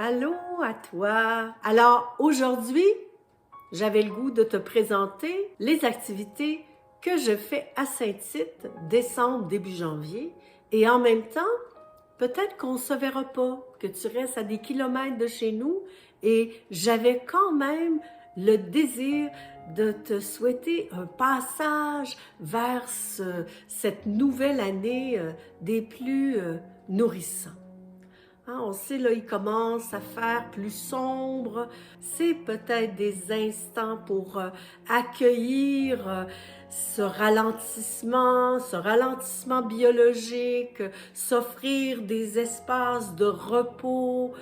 Allô à toi. Alors aujourd'hui, j'avais le goût de te présenter les activités que je fais à Saint-Tite, décembre, début janvier. Et en même temps, peut-être qu'on ne se verra pas, que tu restes à des kilomètres de chez nous. Et j'avais quand même le désir de te souhaiter un passage vers cette nouvelle année des plus nourrissants. Hein, on sait, là, il commence à faire plus sombre. C'est peut-être des instants pour accueillir ce ralentissement biologique, s'offrir des espaces de repos.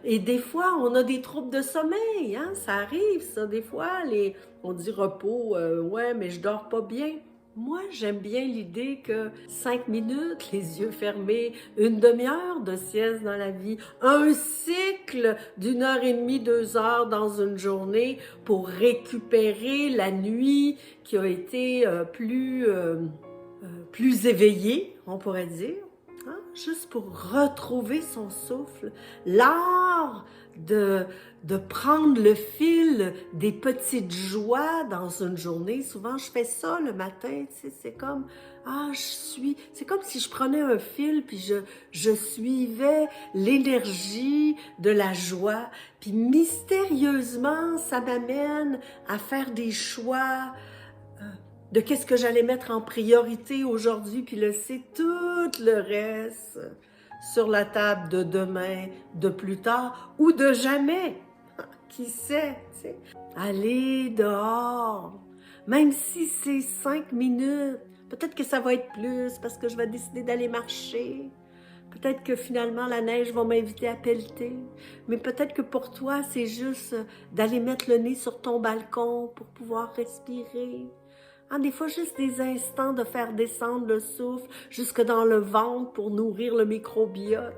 Et des fois, on a des troubles de sommeil. Hein, ça arrive, ça, des fois. On dit repos, ouais, mais je dors pas bien. Moi, j'aime bien l'idée que 5 minutes, les yeux fermés, une demi-heure de sieste dans la vie, un cycle d'une heure et demie, 2 heures dans une journée pour récupérer la nuit qui a été plus éveillée, on pourrait dire. Hein? Juste pour retrouver son souffle, l'art de prendre le fil des petites joies dans une journée. Souvent, je fais ça le matin, tu sais, c'est comme, c'est comme si je prenais un fil puis je suivais l'énergie de la joie, puis mystérieusement, ça m'amène à faire des choix de qu'est-ce que j'allais mettre en priorité aujourd'hui, puis laisser tout le reste sur la table de demain, de plus tard ou de jamais. Qui sait, tu sais? Aller dehors, même si c'est 5 minutes, peut-être que ça va être plus parce que je vais décider d'aller marcher. Peut-être que finalement la neige va m'inviter à pelleter, mais peut-être que pour toi c'est juste d'aller mettre le nez sur ton balcon pour pouvoir respirer. Hein, des fois, juste des instants de faire descendre le souffle jusque dans le ventre pour nourrir le microbiote,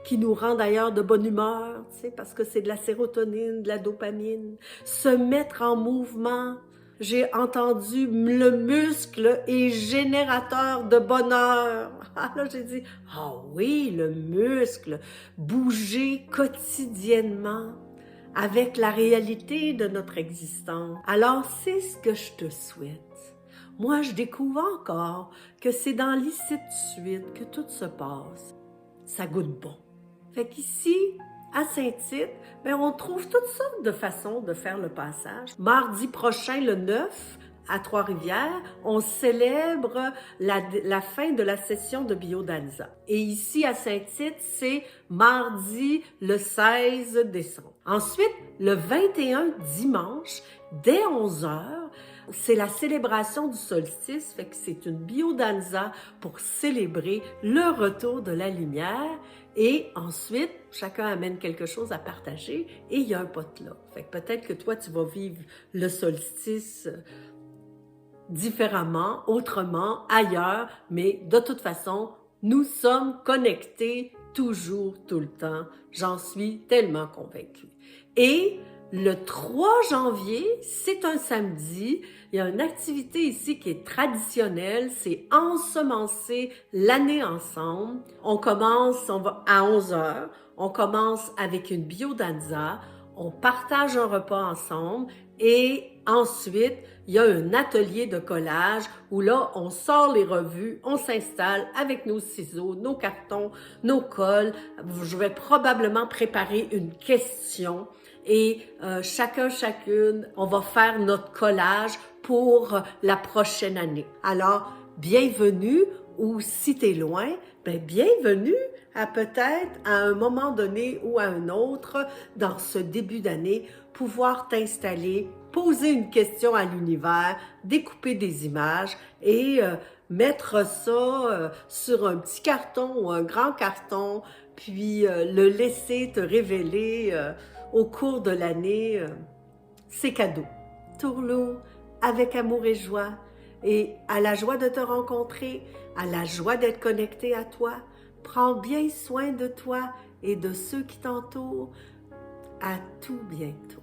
qui nous rend d'ailleurs de bonne humeur, tu sais, parce que c'est de la sérotonine, de la dopamine. Se mettre en mouvement. J'ai entendu le muscle est générateur de bonheur. Ah là, j'ai dit, ah oui, le muscle, bouger quotidiennement avec la réalité de notre existence. Alors, c'est ce que je te souhaite. Moi, je découvre encore que c'est dans l'ici de suite que tout se passe. Ça goûte bon. Fait qu'ici, à Saint-Tite, on trouve toutes sortes de façons de faire le passage. Mardi prochain, le 9, à Trois-Rivières, on célèbre la fin de la session de Biodanza. Et ici, à Saint-Tite, c'est mardi, le 16 décembre. Ensuite, le 21 dimanche, dès 11h, c'est la célébration du solstice, fait que c'est une biodanza pour célébrer le retour de la lumière. Et ensuite, chacun amène quelque chose à partager et il y a un potluck. Fait que peut-être que toi, tu vas vivre le solstice différemment, autrement, ailleurs, mais de toute façon, nous sommes connectés toujours, tout le temps. J'en suis tellement convaincue. Et le 3 janvier, c'est un samedi, il y a une activité ici qui est traditionnelle, c'est ensemencer l'année ensemble. On va à 11h, on commence avec une biodanza, on partage un repas ensemble et ensuite, il y a un atelier de collage où là, on sort les revues, on s'installe avec nos ciseaux, nos cartons, nos cols. Je vais probablement préparer une question et chacune, on va faire notre collage pour la prochaine année. Alors, bienvenue ou si t'es loin, bienvenue à peut-être à un moment donné ou à un autre dans ce début d'année, pouvoir t'installer, poser une question à l'univers, découper des images et mettre ça sur un petit carton ou un grand carton, puis le laisser te révéler au cours de l'année. C'est cadeau. Tourlou, avec amour et joie, et à la joie de te rencontrer, à la joie d'être connecté à toi. Prends bien soin de toi et de ceux qui t'entourent. À tout bientôt.